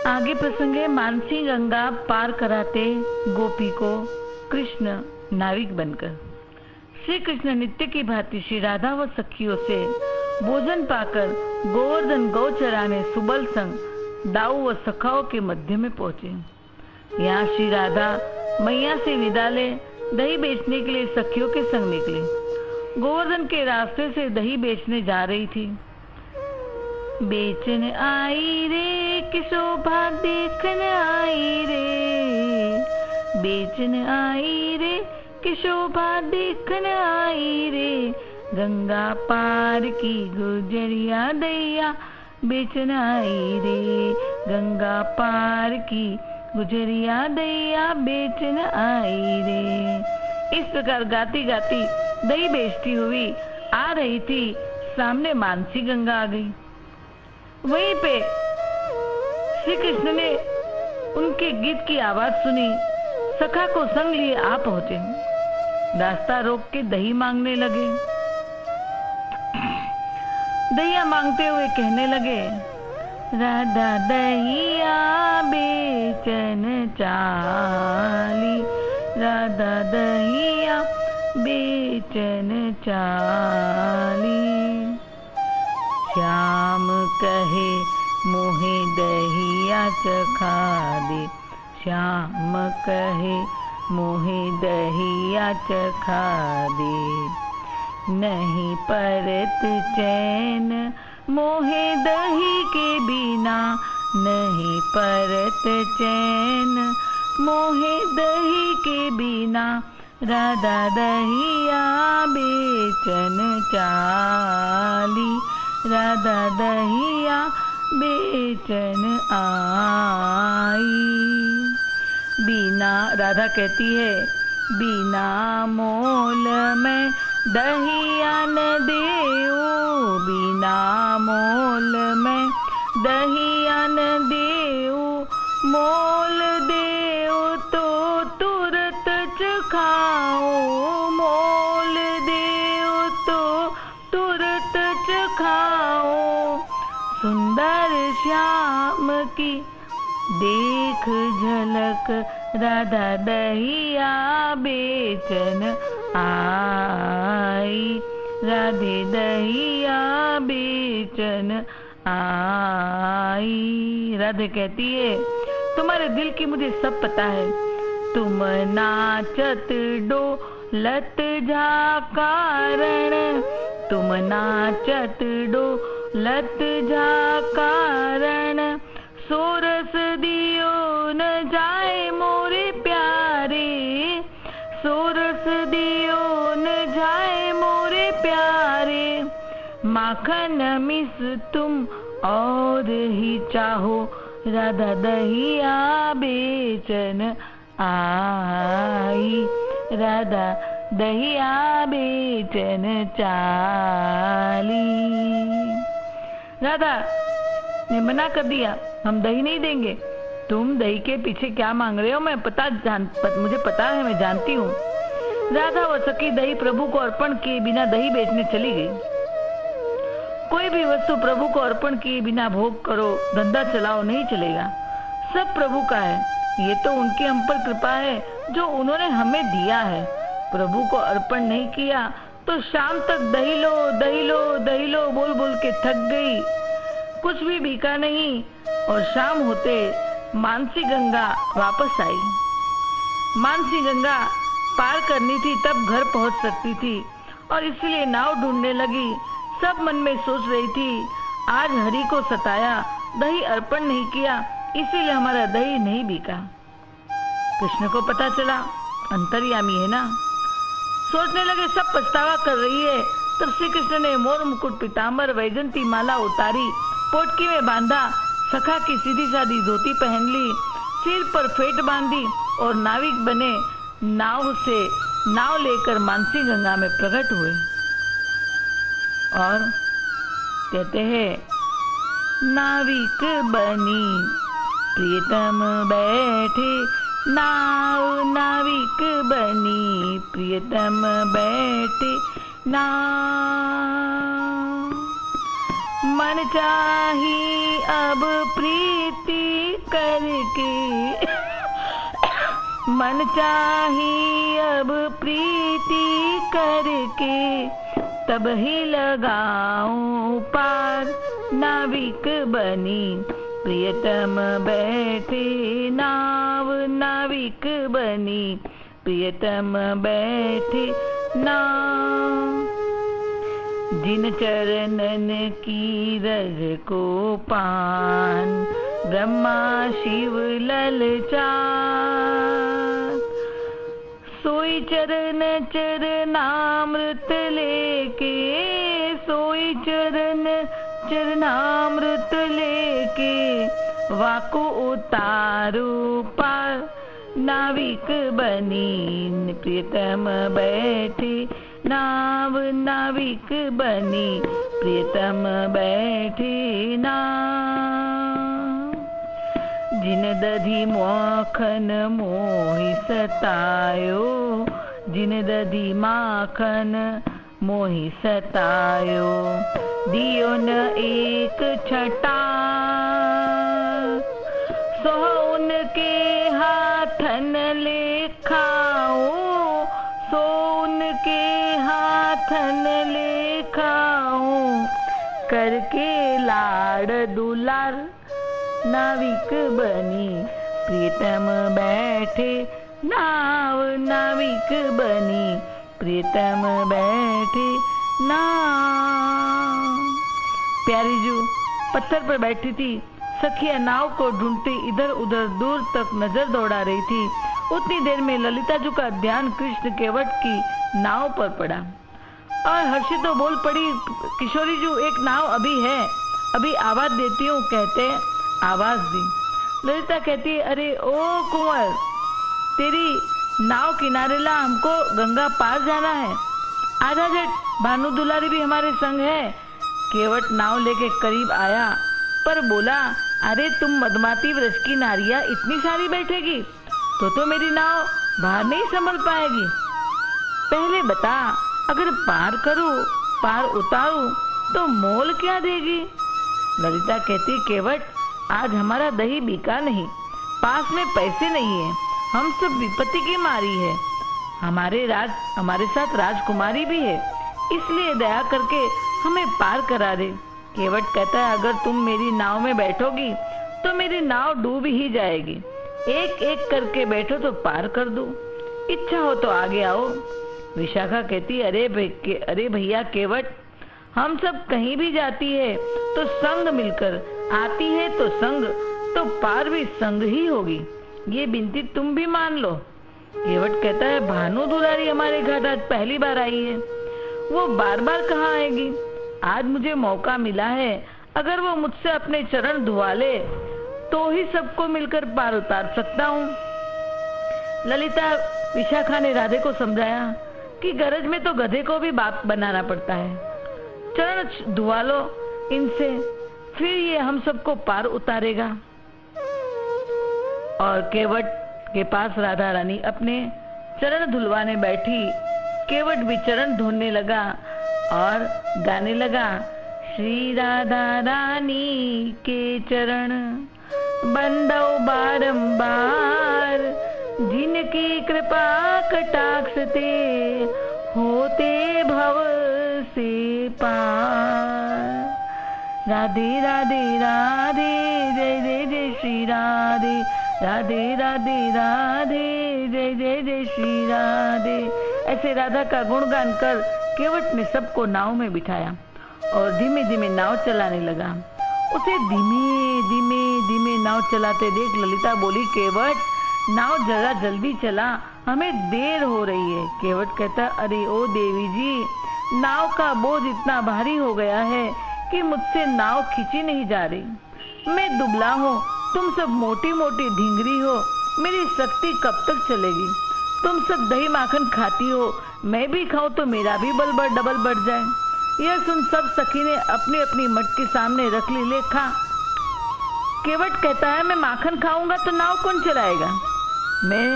आगे प्रसंग है, मानसी गंगा पार कराते गोपी को कृष्ण नाविक बनकर। श्री कृष्ण नित्य की भांति श्री राधा व सखियों से भोजन पाकर गोवर्धन गौ चराने सुबल संग दाऊ व सखाओं के मध्य में पहुंचे। यहाँ श्री राधा मैया से विदा ले दही बेचने के लिए सखियों के संग निकली। गोवर्धन के रास्ते से दही बेचने जा रही थी। बेचन आई रे कि शोभा देखन आई रे, बेचन आई रे कि शोभा देखन आई रे, गंगा पार की गुजरिया दैया बेचन आई रे, गंगा पार की गुजरिया दैया बेचन आई रे। इस प्रकार गाती गाती दही बेचती हुई आ रही थी। सामने मानसी गंगा आ गई। वहीं पे श्री कृष्ण ने उनके गीत की आवाज सुनी, सखा को संग लिए आ पहुंचे। रास्ता रोक के दही मांगने लगे। दहिया मांगते हुए कहने लगे, राधा दहिया बेचन चाली, राधा दहिया बेचन चाली, श्याम कहे मोहे दहिया चखा दे, श्याम कहे मोहे दहिया चखा दे, नहीं परत चैन मोहे दही के बिना, नहीं परत चैन मोहे दही के बिना, राधा दहिया बेचन चाली, राधा दहिया बेचन आई। बिना, राधा कहती है, बिना मोल में दहिया न देऊ, बिना मोल में दहिया न देऊ, मोल देऊ तो तुरत चखाओ, मोल देऊ तो तुरत चखाओ, सुंदर श्याम की देख झलक, राधा दहिया बेचन आई, राधे दहिया बेचन आई। राधे कहती है, तुम्हारे दिल की मुझे सब पता है। तुम नाचत डोलत जा कारण, तुम नाचत डोलत जा कारण, सोरस दियो न जाए मोरे प्यारे, सोरस दियो न जाए मोरे प्यारे, माखन मिस तुम और ही चाहो, राधा दहिया बेचन आई, राधा दहिया बेचन चाली। राधा ने मना कर दिया, हम दही नहीं देंगे। तुम दही के पीछे क्या मांग रहे हो मुझे पता है, मैं जानती हूँ। राधा व सखी दही प्रभु को अर्पण किए बिना दही बेचने चली गई। कोई भी वस्तु प्रभु को अर्पण किए बिना भोग करो, धंधा चलाओ, नहीं चलेगा। सब प्रभु का है। ये तो उनकी हम पर कृपा है जो उन्होंने हमें दिया है। प्रभु को अर्पण नहीं किया तो शाम तक दही लो दही लो दही लो बोल बोल के थक गई, कुछ भी बिका नहीं। और शाम होते मानसी गंगा वापस आई। मानसी गंगा पार करनी थी तब घर पहुंच सकती थी और इसलिए नाव ढूंढने लगी। सब मन में सोच रही थी, आज हरि को सताया, दही अर्पण नहीं किया, इसीलिए हमारा दही नहीं बिका। कृष्ण को पता चला, अंतर्यामी है ना। सोचने लगे सब पछतावा कर रही है। तब श्री कृष्ण ने मोर मुकुट पीताम्बर वैजंती माला उतारी, पोटकी में बांधा, सखा की सीधी सादी धोती पहन ली, सिर पर फेट बांधी और नाविक बने नाव लेकर मानसी गंगा में प्रकट हुए। और कहते हैं, नाविक बनी प्रियतम बैठे नाव, नाविक बनी प्रियतम बैठे नाव। मन चाही अब प्रीति करके, मन चाही अब प्रीति करके, तब ही लगाऊं पार नाविक बनी, प्रियतम बैठे नाव नाविक बनी, प्रियतम बैठे नाव। जिन चरणन की रज को पान, ब्रह्मा शिव ललचार, सोई चरण चरणामृत लेके, सोई चरण चरणामृत लेके, वाको उतारू पार नाविक बनी, प्रियतम बैठे नाव नाविक बनी, प्रियतम बैठे नाव। जिन दधि माखन मोहि सतायो, जिन दधि माखन मोहि सतायो, दियो न एक छटा, सो उनके हाथन ले खाओ, सो उनके हाथन ले खाओ, करके लाड़ दुलार नाविक बनी, प्रियतम बैठे नाव नाविक बनी, प्रियतम बैठे नाव। प्यारी जू पत्थर पर बैठी थी, सखिया नाव को ढूंढती इधर उधर दूर तक नजर दौड़ा रही थी। उतनी देर में ललिता जू का ध्यान कृष्ण केवट की नाव पर पड़ा और हर्षित तो बोल पड़ी, किशोरी जू एक नाव अभी है, अभी आवाज देती हूँ। कहते आवाज दी। ललिता कहती, अरे ओ कुंवर, तेरी नाव किनारे ला, हमको गंगा पार जाना है, आजा जट, भानु दुलारी भी हमारे संग है। केवट नाव लेके करीब आया पर बोला, अरे तुम मदमाती व्रज की नारियां इतनी सारी बैठेगी तो मेरी नाव बाहर नहीं संभल पाएगी। पहले बता, अगर पार करूं, पार उतारूं तो मोल क्या देगी? ललिता कहती, केवट, आज हमारा दही बिका नहीं, पास में पैसे नहीं है, हम सब विपत्ति की मारी है, हमारे साथ राजकुमारी भी है, इसलिए दया करके हमें पार करा दे। केवट कहता है, अगर तुम मेरी नाव में बैठोगी तो मेरी नाव डूब ही जाएगी, एक एक करके बैठो तो पार कर दूं, इच्छा हो तो आगे आओ। विशाखा कहती, अरे भैया केवट, हम सब कहीं भी जाती है तो संग मिलकर, आती है तो संग, तो पार भी संग ही होगी, ये बिनती तुम भी मान लो। केवट कहता है, भानु दुलारी हमारे घर आज पहली बार आई है, वो बार बार कहाँ आएगी, आज मुझे मौका मिला है, अगर वो मुझसे अपने चरण धुआ ले तो ही सबको मिलकर पार उतार सकता हूँ। ललिता विशाखा ने राधे को समझाया कि गरज में तो गधे को भी बाप बनाना पड़ता है, चरण धुआ लो इनसे, फिर ये हम सबको पार उतारेगा। और केवट के पास राधा रानी अपने चरण धुलवाने बैठी, केवट भी चरण धोने लगा और गाने लगा, श्री राधा रानी के चरण बंदो बारंबार, जिनकी कृपा कटाक्ष ते होते भव से पार। राधे राधे राधे, जय जय जय श्री राधे, राधे राधे राधे, जय जय जय श्री राधे। ऐसे राधा का गुणगान कर केवट ने सबको नाव में बिठाया और धीमे धीमे नाव चलाने लगा। उसे धीमे धीमे धीमे नाव चलाते देख ललिता बोली, केवट, नाव जरा जल्दी चला, हमें देर हो रही है। केवट कहता, अरे ओ देवी जी, नाव का बोझ इतना भारी हो गया है कि मुझसे नाव खींची नहीं जा रही, मैं दुबला हूँ, तुम सब मोटी मोटी ढींगरी हो, मेरी शक्ति कब तक चलेगी? तुम सब दही माखन खाती हो, मैं भी खाऊं तो मेरा भी बल डबल बढ़ जाए। यह सुन सब सखी ने अपनी अपनी मटकी सामने रख ली, ले खा। केवट कहता है, मैं माखन खाऊंगा तो नाव कौन चलाएगा? मैं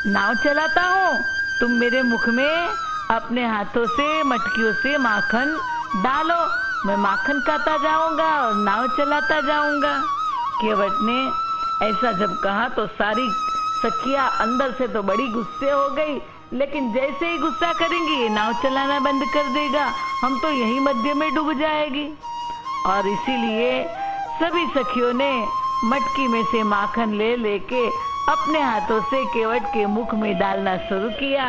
नाव चलाता हूँ, तुम मेरे मुख में अपने हाथों से मटकियों से माखन डालो मैं माखन खाता जाऊंगा और नाव चलाता जाऊंगा। केवट ने ऐसा जब कहा तो सारी सखियां अंदर से तो बड़ी गुस्से हो गई, लेकिन जैसे ही गुस्सा करेंगी ये नाव चलाना बंद कर देगा, हम तो यहीं मध्य में डूब जाएगी। और इसीलिए सभी सखियों ने मटकी में से माखन ले लेके अपने हाथों से केवट के मुख में डालना शुरू किया।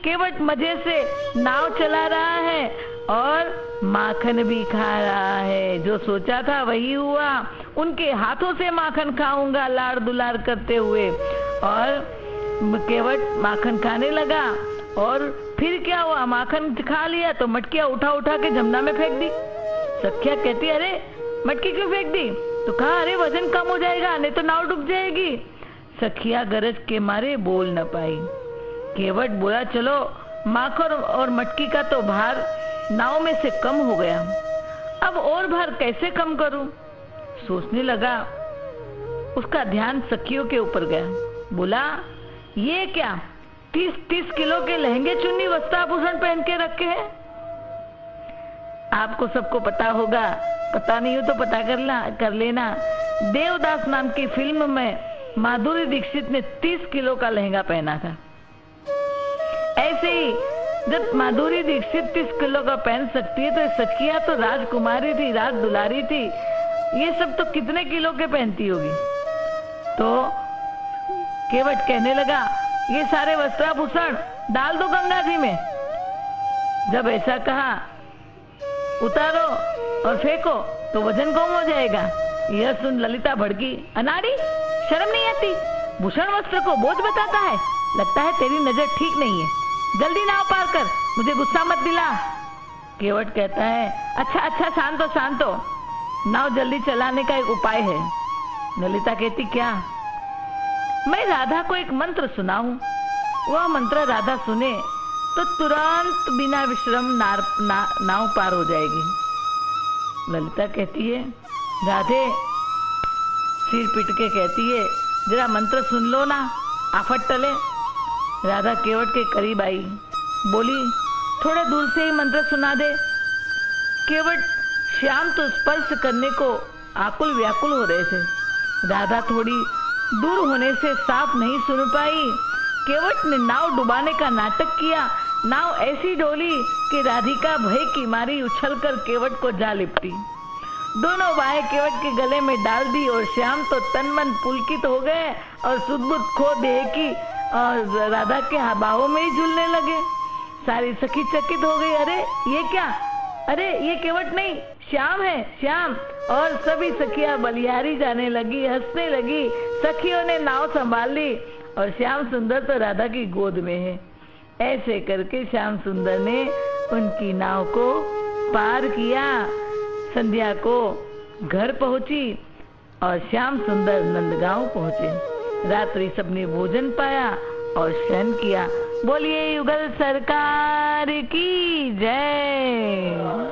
केवट मजे से नाव चला रहा है और माखन भी खा रहा है। जो सोचा था वही हुआ, उनके हाथों से माखन खाऊंगा लाड़ दुलार करते हुए। और केवट माखन खाने लगा और फिर क्या हुआ, माखन खा लिया तो मटकियां उठा उठा के जमुना में फेंक दी। सखिया कहती अरे मटकी क्यों फेंक दी? तो कहा अरे वजन कम हो जाएगा, नहीं तो नाव डूब जाएगी। सखिया गरज के मारे बोल न पाई। केवट बोला चलो माखन और मटकी का तो भार नाव में से कम हो गया, अब और भार कैसे कम करूं? सोचने लगा। उसका ध्यान सखियों के ऊपर गया। बोला ये क्या 30-30 किलो के लहंगे चुन्नी वस्त्राभूषण पहन के रखे हैं? आपको सबको पता होगा, पता नहीं हो तो पता कर लेना। देवदास नाम की फिल्म में माधुरी दीक्षित ने 30 किलो का लहंगा पहना था। ऐसे ही जब माधुरी दीक्षित 30 किलो का पहन सकती है तो सखिया तो राजकुमारी थी, राज दुलारी थी, ये सब तो कितने किलो के पहनती होगी। तो केवट कहने लगा ये सारे वस्त्राभूषण डाल दो गंगा जी में। जब ऐसा कहा उतारो और फेंको तो वजन कम हो जाएगा। यह सुन ललिता भड़की, अनाड़ी शर्म नहीं आती, भूषण वस्त्र को बोझ बताता है, लगता है तेरी नजर ठीक नहीं है, जल्दी नाव पार कर, मुझे गुस्सा मत दिला। केवट कहता है अच्छा शांत हो, नाव जल्दी चलाने का एक उपाय है। ललिता कहती क्या? मैं राधा को एक मंत्र सुनाऊं, वह मंत्र राधा सुने तो तुरंत बिना विश्राम नाव पार हो जाएगी। ललिता कहती है राधे, सिर पीट के कहती है जरा मंत्र सुन लो ना, आफत टले। राधा केवट के करीब आई, बोली थोड़े दूर से ही मंत्र सुना दे। केवट श्याम तो स्पर्श करने को आकुल व्याकुल हो रहे थे। राधा थोड़ी दूर होने से साफ नहीं सुन पाई। केवट ने नाव डुबाने का नाटक किया। नाव ऐसी डोली कि राधिका भय की मारी उछलकर केवट को जा लिपटी। दोनों बाहें केवट के गले में डाल दी और श्याम तो तन मन पुलकित हो गए और सुध-बुध खो देह की और राधा के बाहों में ही झूलने लगे। सारी सखी चकित हो गई, अरे ये क्या? अरे ये केवट नहीं, श्याम है, श्याम। और सभी सखियां बलिहारी जाने लगी, हंसने लगी। सखियों ने नाव संभाल ली और श्याम सुंदर तो राधा की गोद में है। ऐसे करके श्याम सुंदर ने उनकी नाव को पार किया। संध्या को घर पहुंची और श्याम सुंदर नंदगांव पहुंचे। रात्रि सबने भोजन पाया और शयन किया। बोलिए युगल सरकार की जय।